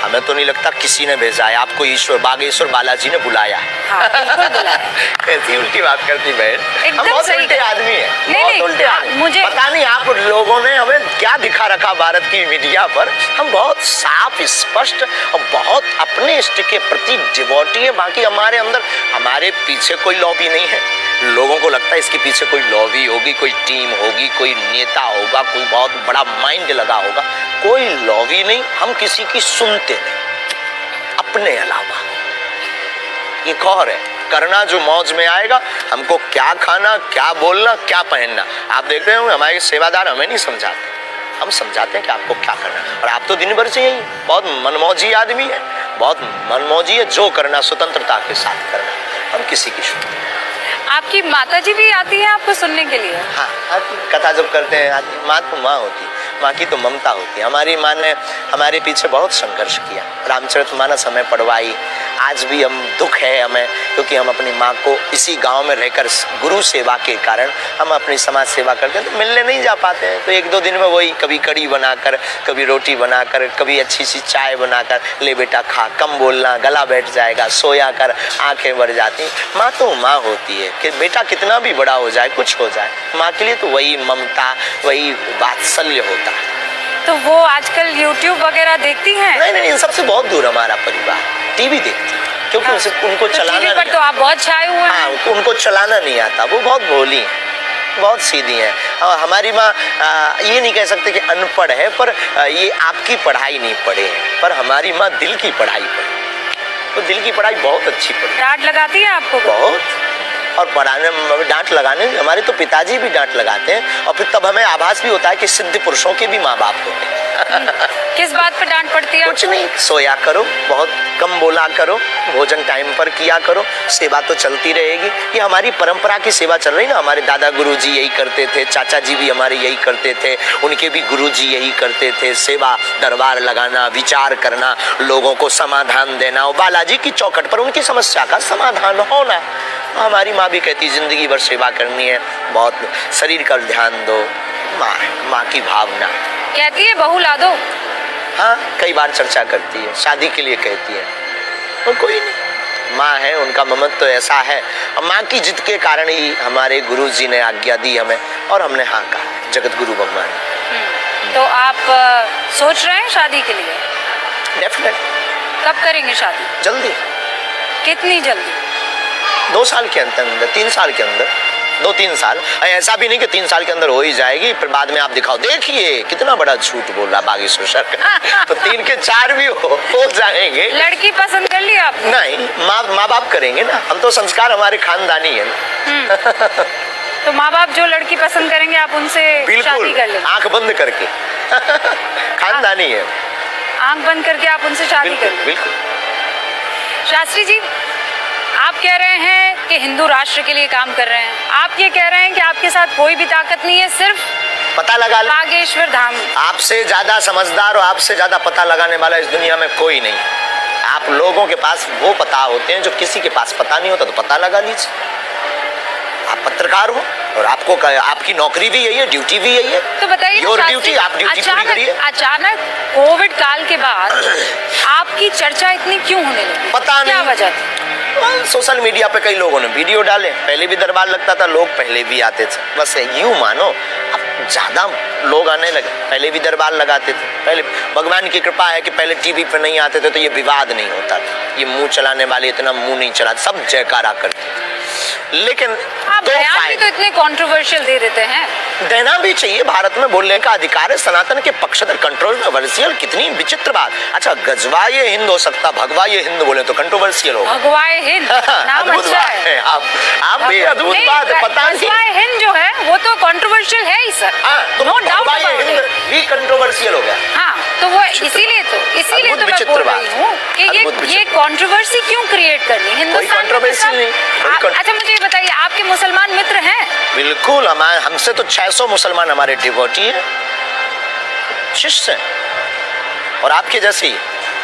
हमें तो नहीं लगता किसी ने भेजा है आपको, ईश्वर बागेश्वर बालाजी ने बुलाया है। हाँ, बिल्कुल बुलाया। ऐसी उल्टी बात करती बहन, हम बहुत उल्टे आदमी हैं, बहुत उल्टे आदमी। मुझे पता नहीं आप लोगों ने हमें क्या दिखा रखा भारत की मीडिया पर। हम बहुत साफ, स्पष्ट और बहुत अपने इष्ट के प्रति डिवोटी है। बाकी हमारे अंदर, हमारे पीछे कोई लॉबी नहीं है। लोगों को लगता है इसके पीछे कोई लॉबी होगी, कोई टीम होगी, कोई नेता होगा, कोई बहुत बड़ा माइंड लगा होगा। कोई लॉबी नहीं, हम किसी की सुनते नहीं अपने अलावा। एक और है करना जो मौज में आएगा। हमको क्या खाना, क्या बोलना, क्या पहनना, आप देख रहे हो हमारे सेवादार हमें नहीं समझाते, हम समझाते हैं कि आपको क्या करना। और आप तो दिन भर से यही बहुत मनमौजी आदमी है, बहुत मनमौजी है, जो करना स्वतंत्रता के साथ करना, हम किसी की सुनते। आपकी माता जी भी आती है आपको सुनने के लिए? हाँ, कथा जब करते हैं माँ तो माँ होती, माँ की तो ममता होती है। हमारी माँ ने हमारे पीछे बहुत संघर्ष किया, रामचरितमानस हमें पढ़वाई। आज भी हम दुख है हमें, क्योंकि हम अपनी माँ को इसी गांव में रहकर गुरु सेवा के कारण हम अपनी समाज सेवा करते हैं, तो मिलने नहीं जा पाते हैं। तो एक दो दिन में वही कभी कड़ी बनाकर, कभी रोटी बनाकर, कभी अच्छी सी चाय बनाकर, ले बेटा खा, कम बोलना, गला बैठ जाएगा, सोया कर, आंखें भर जाती। माँ तो माँ होती है कि बेटा कितना भी बड़ा हो जाए, कुछ हो जाए, माँ के लिए तो वही ममता, वही वात्सल्य होता है। तो वो आजकल YouTube वगैरह देखती हैं? नहीं, इन सबसे बहुत दूर हमारा परिवार टीवी देखती है, क्योंकि हाँ, उनको तो चलाना टीवी पर नहीं तो आप बहुत छाए हुए हैं। हाँ, उनको चलाना नहीं आता, वो बहुत भोली है, बहुत सीधी है। और हमारी माँ ये नहीं कह सकते कि अनपढ़ है, पर ये आपकी पढ़ाई नहीं पढ़े हैं, पर हमारी माँ दिल की पढ़ाई पढ़ी, तो दिल की पढ़ाई बहुत अच्छी पढ़ी। डांट लगाती है आपको? बहुत, और पढ़ाने में डांट लगाने, हमारे तो पिताजी भी डांट लगाते हैं, और फिर तब हमें आभास भी होता है कि सिद्ध पुरुषों के भी माँ बाप होते हैं। किस बात पर डांट पड़ती है? कुछ नहीं, सोया करो, बहुत कम बोला करो, भोजन टाइम पर किया करो, सेवा तो चलती रहेगी। ये हमारी परंपरा की सेवा चल रही ना, हमारे दादा गुरुजी यही करते थे, चाचा जी भी हमारे यही करते थे, उनके भी गुरुजी यही करते थे, सेवा, दरबार लगाना, विचार करना, लोगों को समाधान देना, और बालाजी की चौखट पर उनकी समस्या का समाधान होना। हमारी माँ भी कहती जिंदगी भर सेवा करनी है, बहुत शरीर का ध्यान दो, माँ की भावना। कहती है बहू ला दो? हाँ, कई बार चर्चा करती है, शादी के लिए कहती है, और कोई नहीं, माँ है, उनका ममत्व तो ऐसा है। और माँ की जिद के कारण ही हमारे गुरु जी ने आज्ञा दी हमें, और हमने हाँ कहा, जगत गुरु भगवान। तो आप सोच रहे हैं शादी के लिए? डेफिनेट। कब करेंगे शादी? जल्दी। कितनी जल्दी? 2 साल के अंदर, 3 साल के अंदर, 2-3 साल। ऐसा भी नहीं कि 3 साल के अंदर हो ही जाएगी, फिर बाद में आप दिखाओ देखिए कितना बड़ा झूठ बोल रहा बागेश्वर सर। तो 3 के 4 भी हो जाएंगे। लड़की पसंद कर ली आपने? नहीं, माँ बाप करेंगे ना, हम तो संस्कार हमारे खानदानी है ना। तो माँ बाप जो लड़की पसंद करेंगे आप उनसे शादी कर लेंगे? आंख बंद करके। खानदानी है, आंख बंद करके आप उनसे शादी कर लेंगे? बिल्कुल। शास्त्री जी, आप कह रहे हैं कि हिंदू राष्ट्र के लिए काम कर रहे हैं, आप ये कह रहे हैं कि आपके साथ कोई भी ताकत नहीं है, सिर्फ पता लगा ले, बागेश्वर धाम। आपसे ज्यादा समझदार और आपसे ज्यादा पता लगाने वाला इस दुनिया में कोई नहीं। आप लोगों के पास वो पता होते हैं जो किसी के पास पता नहीं होता, तो पता लगा लीजिए। आप पत्रकार हो और आपको आपकी नौकरी भी यही है, ड्यूटी भी यही है, तो बताइए योर ड्यूटी, आप ड्यूटी पूरी करिए। अचानक कोविड काल के बाद आपकी चर्चा इतनी क्यों होने लगी? पता नहीं, क्या वजह थी? सोशल मीडिया पे कई लोगों ने वीडियो डाले, पहले भी दरबार लगता था, लोग पहले भी आते थे, बस यूं मानो अब ज्यादा लोग आने लगे, पहले भी दरबार लगाते थे, पहले भगवान की कृपा है कि पहले टीवी पे नहीं आते थे तो ये विवाद नहीं होता था, ये मुंह चलाने वाले इतना मुंह नहीं चलाते, सब जयकारा करते थे। लेकिन आप बयान भी तो इतने कंट्रोवर्शियल दे देते हैं। देना भी चाहिए, भारत में बोलने का अधिकार है, सनातन के पक्षधर। कंट्रोवर्शियल कितनी विचित्र बात। अच्छा, गजवा ये हिंद हो सकता, भगवा ये हिंद बोले तो कंट्रोवर्शियल होगा। भगवाए हिंद नाम अद्भुत अच्छा बात है, आप भी अद्भुत बात है, पता नहीं। भगवाए हिंद जो है वो तो कंट्रोवर्शियल है ही सर, तो नो डाउट भगवा ये हिंद भी कंट्रोवर्शियल हो गया। हाँ, तो वो इसीलिए तो मैं बोल रही हूँ कि ये कंट्रोवर्सी क्यों क्रिएट करनी हिंदुस्तान? कंट्रोवर्सी नहीं। अच्छा, मुझे ये बताइए, आपके मुसलमान मित्र हैं? बिल्कुल, हमसे तो 600 मुसलमान हमारे डिवोटी है, शिष्य हैं, और आपके जैसे ही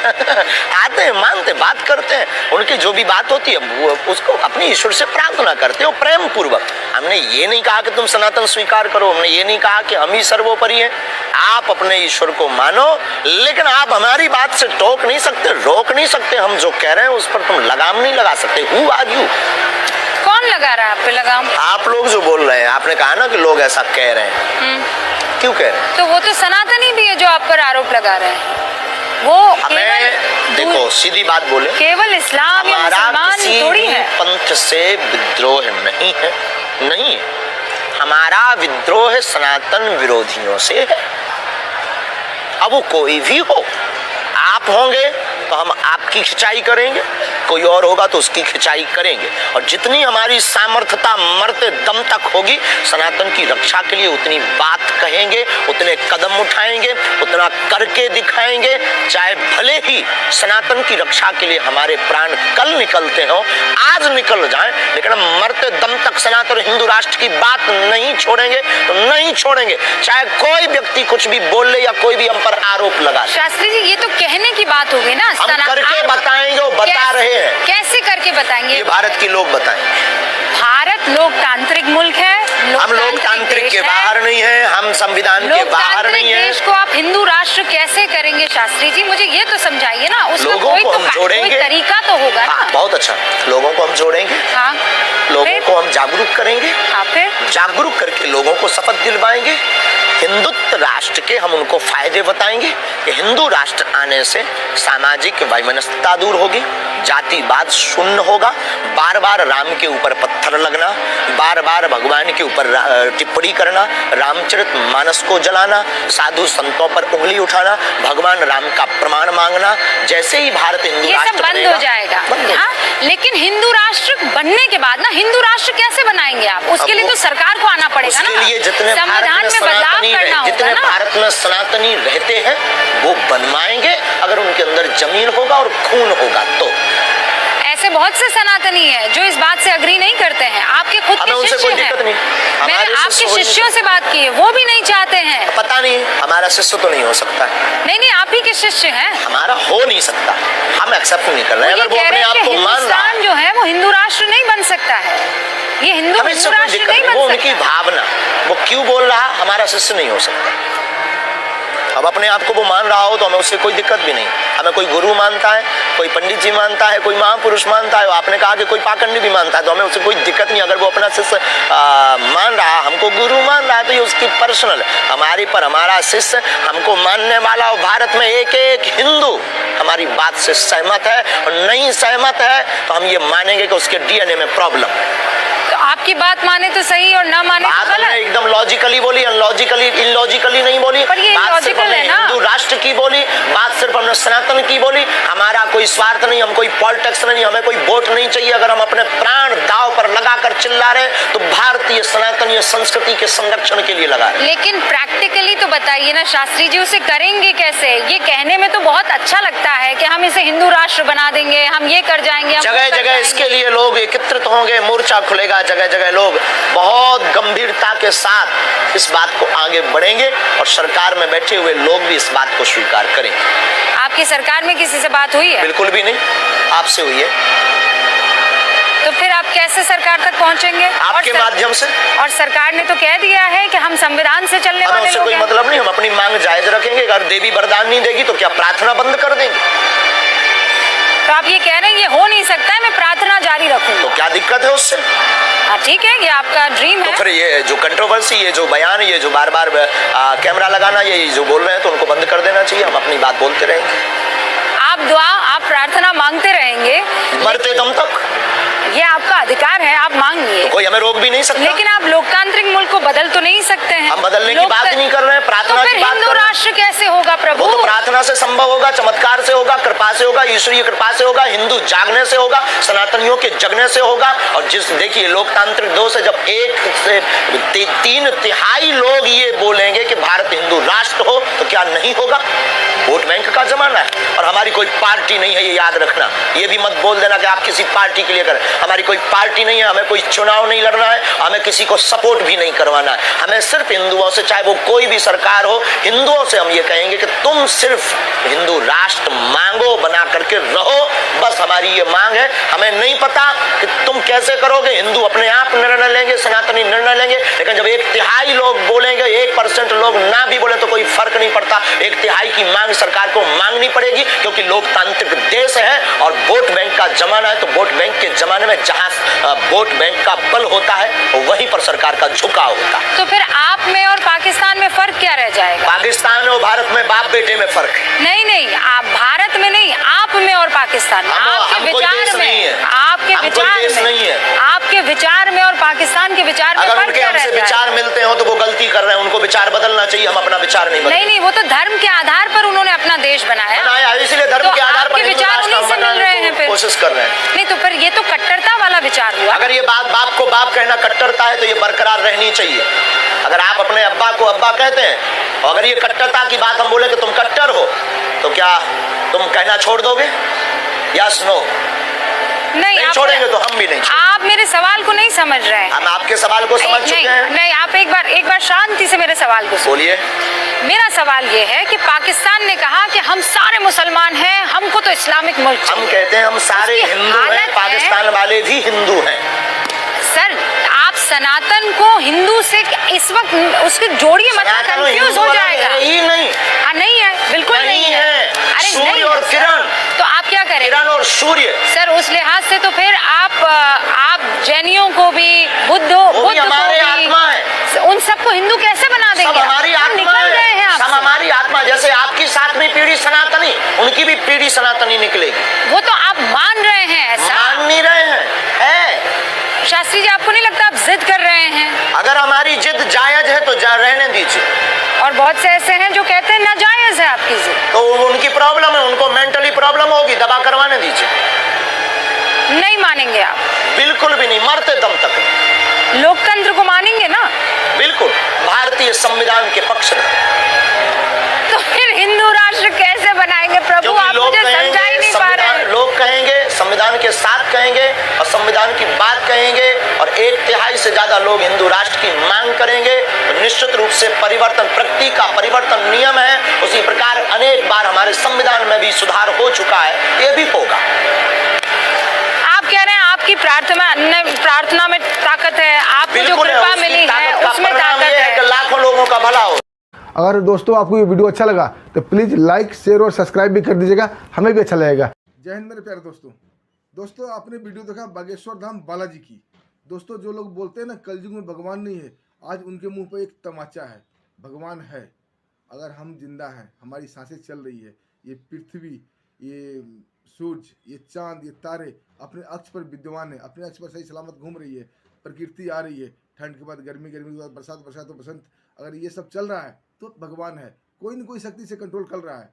आते हैं, मानते, बात करते हैं, उनकी जो भी बात होती है वो उसको अपने ईश्वर से प्रार्थना करते हो प्रेम पूर्वक। हमने ये नहीं कहा कि तुम सनातन स्वीकार करो, हमने ये नहीं कहा कि हम ही सर्वोपरि हैं। आप अपने ईश्वर को मानो, लेकिन आप हमारी बात से टोक नहीं सकते, रोक नहीं सकते। हम जो कह रहे हैं उस पर तुम लगाम नहीं लगा सकते। Who are you? कौन लगा रहा है आप पे लगाम? आप लोग जो बोल रहे हैं, आपने कहा ना कि लोग ऐसा कह रहे हैं, क्यों कह रहे हैं? तो वो तो सनातनी भी है जो आप पर आरोप लगा रहे हैं। वो हमें देखो, सीधी बात बोले, केवल इस्लाम या मुसलमान थोड़ी है। पंथ से विद्रोह नहीं है, नहीं है। हमारा विद्रोह सनातन विरोधियों से है। अब वो कोई भी हो, आप होंगे, तो हम आपकी खिंचाई करेंगे, कोई और होगा तो उसकी खिंचाई करेंगे। और जितनी हमारी सामर्थ्यता मरते दम तक होगी सनातन की रक्षा के लिए उतनी बात कहेंगे, उतने कदम उठाएंगे, उतना करके दिखाएंगे। चाहे भले ही सनातन की रक्षा के लिए हमारे प्राण कल निकलते हो, आज निकल जाएं, लेकिन हम मरते दम तक सनातन हिंदू राष्ट्र की बात नहीं छोड़ेंगे, तो नहीं छोड़ेंगे। चाहे कोई व्यक्ति कुछ भी बोल ले या कोई भी हम पर आरोप लगा ले। शास्त्री जी, ये तो कहने की बात हो गई ना, हम करके बताएंगे, वो बता रहे हैं। कैसे करके बताएंगे? ये भारत के लोग बताएंगे। भारत लोकतांत्रिक मुल्क है, हम लोकतांत्रिक के बाहर नहीं है, हम संविधान के बाहर नहीं है। देश को आप हिंदू राष्ट्र कैसे करेंगे शास्त्री जी? मुझे ये तो समझाइए ना, उसका कोई तो कोई तरीका तो होगा ना। बहुत अच्छा, लोगों को हम जोड़ेंगे, हाँ, लोगों को हम जागरूक करेंगे, फिर जागरूक करके लोगों को शपथ दिलवाएंगे। हिंदुत्व राष्ट्र के हम उनको फायदे बताएंगे कि हिंदू राष्ट्र आने से सामाजिक वैमनस्यता दूर होगी, जातिवाद शून्य होगा, बार बार राम के ऊपर पत्थर लगना, बार बार भगवान के ऊपर टिप्पणी करना, रामचरित मानस को जलाना, साधु संतों पर उंगली उठाना, भगवान राम का प्रमाण मांगना, जैसे ही भारत हिंदू राष्ट्र बंद हो जाएगा। हाँ, लेकिन हिंदू राष्ट्र बनने के बाद ना, हिंदू राष्ट्र कैसे बनाएंगे आप? उसके लिए तो सरकार को आना पड़ेगा ना, संविधान में बदलाव करना होगा जितने ना। भारत में सनातनी रहते हैं वो बनवाएंगे, अगर उनके अंदर जमीन होगा और खून होगा तो। ऐसे बहुत से सनातनी हैं जो इस बात से अग्री नहीं करते हैं। आपके खुद के शिष्य हैं, मैंने आपके शिष्यों से बात की है, वो भी नहीं चाहते हैं। पता नहीं, हमारा शिष्य तो नहीं हो सकता है। नहीं, आप ही के शिष्य हैं। हमारा हो नहीं सकता, हम एक्सेप्ट नहीं कर रहे हैं। अगर वो अपने आप को मान रहा है, जो है वो हिंदू राष्ट्र नहीं बन सकता है, ये हिंदू राष्ट्र नहीं बन सकता। वो उनकी भावना, वो क्यों बोल रहा, हमारा शिष्य नहीं हो सकता। अब अपने आप को वो मान रहा हो तो हमें उससे कोई दिक्कत भी नहीं। हमें कोई गुरु मानता है, कोई पंडित जी मानता है, कोई महापुरुष मानता है, आपने कहा कि कोई पाखंडी भी मानता है, तो हमें उससे कोई दिक्कत नहीं। अगर वो अपना शिष्य मान रहा, हमको गुरु मान रहा है, तो ये उसकी पर्सनल। हमारी पर हमारा शिष्य हमको मानने वाला, भारत में एक एक हिंदू हमारी बात से सहमत है, और नहीं सहमत है तो हम ये मानेंगे कि उसके डीएनए में प्रॉब्लम है। तो आपकी बात माने तो सही और ना माने तो गलत। एकदम लॉजिकली बोली, अनलॉजिकली इलॉजिकली नहीं बोली। पर ये बात सिर्फ हमने हिंदू राष्ट्र की बोली, बात सिर्फ हमने सनातन की बोली। हमारा कोई स्वार्थ नहीं, हम कोई पॉलिटिक्स नहीं, हमें कोई वोट नहीं चाहिए। अगर हम अपने प्राण दांव पर लगाकर चिल्ला रहे तो भारतीय सनातनीय संस्कृति के संरक्षण के लिए लगा रहे। लेकिन प्रैक्टिकली तो बताइए ना शास्त्री जी, उसे करेंगे कैसे? ये कहने में तो बहुत अच्छा लगता है कि हम इसे हिंदू राष्ट्र बना देंगे, हम ये कर जाएंगे। जगह जगह इसके लिए लोग एकत्रित होंगे, मोर्चा खुलेगा, जगह जगह लोग बहुत गंभीरता के साथ इस बात को आगे बढ़ेंगे, और सरकार में बैठे हुए लोग भी इस बात को स्वीकार करेंगे। आपकी सरकार में किसी से बात हुई है? बिल्कुल भी नहीं, आपसे हुई है। तो फिर आप कैसे सरकार तक पहुंचेंगे? आपके माध्यम से। और सरकार ने तो कह दिया है कि हम संविधान से चलने वाले लोग हैं। कोई मतलब नहीं, हम अपनी मांग जायज रखेंगे। अगर देवी वरदान नहीं देगी तो क्या प्रार्थना बंद कर देंगे? तो आप ये कह रहे हैं ये हो नहीं सकता है, मैं प्रार्थना जारी रखूंगा। तो क्या दिक्कत है उससे? ठीक है, ये आपका ड्रीम है। तो फिर ये जो कंट्रोवर्सी, ये जो बयान, ये जो बार बार कैमरा लगाना, ये जो बोल रहे हैं, तो उनको बंद कर देना चाहिए। हम अपनी बात बोलते रहेंगे। आप दुआ, आप प्रार्थना मांगते रहेंगे मरते दम तक। ये आपका अधिकार है, आप मांगिए, तो कोई हमें रोक भी नहीं सकता। लेकिन आप लोकतांत्रिक मुल्क को बदल तो नहीं सकते हैं। हम बदलने की बात नहीं कर रहे हैं, प्रार्थना की बात कर रहे हैं। हिंदू राष्ट्र कैसे होगा प्रभु? वो तो प्रार्थना से संभव होगा, चमत्कार से होगा, कृपा से होगा, ईश्वरीय कृपा से होगा, हिंदू जागने से होगा, सनातनियों के जगने से होगा। और जिस देखिए लोकतांत्रिक दोष है, जब 1 से 3/3 लोग ये बोलेंगे कि भारत हिंदू राष्ट्र हो, तो क्या नहीं होगा? वोट बैंक का जमाना है, और हमारी कोई पार्टी नहीं है, ये याद रखना। ये भी मत बोल देना कि आप किसी पार्टी के लिए करें। हमारी कोई पार्टी नहीं है, हमें कोई चुनाव नहीं लड़ना है, हमें किसी को सपोर्ट भी नहीं करवाना है। हमें सिर्फ हिंदुओं से, चाहे वो कोई भी सरकार हो, हिंदुओं से हम ये कहेंगे कि तुम सिर्फ हिंदू राष्ट्र मांगो, बना करके रहो, बस हमारी ये मांग है। हमें नहीं पता कि तुम कैसे करोगे, हिंदू अपने आप निर्णय लेंगे, सनातनी निर्णय लेंगे, लेकिन जब 1/3 लोग बोलेंगे, 1% लोग ना भी बोले तो कोई फर्क नहीं पड़ता। 1/3 की मांग सरकार को मांगनी पड़ेगी, क्योंकि लोकतांत्रिक देश है और वोट बैंक का जमाना है। तो वोट बैंक के जमाने में जहां वोट वोट बैंक का बल होता है और वहीं पर सरकार का झुकाव होता है। तो फिर आप में और पाकिस्तान में फर्क क्या रह जाएगा? पाकिस्तान और भारत में बाप बेटे में फर्क है। नहीं, आप भारत में नहीं, आप में और पाकिस्तान में, आपके विचार में, आपके विचार में, आपके विचार में और पाकिस्तान के विचार में अगर फर्क उनके क्या हमसे रहता है? विचार मिलते हो तो वो गलती कर रहे हैं, उनको विचार बदलना चाहिए, हम अपना विचार नहीं बदलते। नहीं, वो तो धर्म के आधार पर उन्होंने अपना देश बनाया, इसलिए धर्म तो के आधार पर आपके विचार उन्हीं से मिल रहे हैं, फिर कोशिश कर रहे हैं। नहीं तो फिर ये तो कट्टरता वाला विचार हुआ। अगर ये बाप को बाप कहना कट्टरता है तो ये बरकरार रहनी चाहिए। अगर आप अपने अब्बा को अब्बा कहते हैं और अगर ये कट्टरता की बात हम बोले कि तुम कट्टर हो, तो क्या तुम कहना छोड़ दोगे? Yes no? नहीं छोड़ेंगे तो हम भी नहीं। आप मेरे सवाल को नहीं समझ रहे हैं। हम आपके सवाल को समझ चुके हैं। नहीं, आप एक बार शांति से मेरे सवाल को बोलिए। मेरा सवाल ये है कि पाकिस्तान ने कहा कि हम सारे मुसलमान हैं, हमको तो इस्लामिक मुल्क चाहिए। हम कहते हैं हम सारे हिंदू हैं, पाकिस्तान वाले भी हिंदू हैं। सर, आप सनातन को हिंदू से इस वक्त उसके जोड़िए मत, कंफ्यूज हो जाएगा। ही नहीं, नहीं है, बिल्कुल नहीं है। अरे सूर्य और किरण, तो आप क्या करें? किरण और सूर्य। सर, उस लिहाज से तो फिर आप जैनियों को भी, बुद्ध हमारे आत्मा है, उन सबको हिंदू कैसे बना देंगे? सब हमारी आत्मा है, सब हमारी आत्मा। जैसे आपकी 7वीं पीढ़ी सनातनी, उनकी भी पीढ़ी सनातनी निकलेगी। वो तो आप मान रहे हैं, ऐसा मान नहीं रहे हैं, है। शास्त्री जी, आपको नहीं लगता आप जिद कर रहे हैं? अगर हमारी जिद जायज है तो रहने दीजिए। और बहुत से ऐसे हैं जो कहते हैं नाजायज है आपकी जिद। तो उनकी प्रॉब्लम है, उनको मेंटली प्रॉब्लम होगी, दवा करवाने दीजिए। नहीं मानेंगे आप? बिल्कुल भी नहीं, मरते दम तक नहीं। लोकतंत्र को मानेंगे ना? बिल्कुल, भारतीय संविधान के पक्ष में। तो फिर हिंदू राष्ट्र कैसे बनाएंगे प्रभु? आप मुझे समझा ही नहीं पा रहे हैं। लोग कहेंगे, संविधान के साथ कहेंगे और संविधान की बात कहेंगे और 1/3 से ज्यादा लोग हिंदू राष्ट्र की मांग करेंगे, तो निश्चित रूप से परिवर्तन, प्रकृति का परिवर्तन नियम है। उसी प्रकार अनेक बार हमारे संविधान में भी सुधार हो चुका है, ये भी होगा। आप कह रहे हैं आपकी प्रार्थना में ताकत है, आपको जो कृपा मिली है उसमें ताकत है कि लाखों लोगों का भला हो। अगर दोस्तों आपको ये वीडियो अच्छा लगा तो प्लीज़ लाइक, शेयर और सब्सक्राइब भी कर दीजिएगा, हमें भी अच्छा लगेगा। जय हिंद मेरे प्यारे दोस्तों आपने वीडियो देखा बागेश्वर धाम बालाजी की। दोस्तों, जो लोग बोलते हैं ना कलयुग में भगवान नहीं है, आज उनके मुंह पर एक तमाचा है। भगवान है। अगर हम जिंदा हैं, हमारी सांसें चल रही है, ये पृथ्वी, ये सूरज, ये चांद, ये तारे अपने अक्ष पर विद्यमान है, अपने अक्ष पर सही सलामत घूम रही है, प्रकृति आ रही है, ठंड के बाद गर्मी, गर्मी के बाद बरसात, बरसात तो बसंत, अगर ये सब चल रहा है तो भगवान है। कोई न कोई शक्ति से कंट्रोल कर रहा है।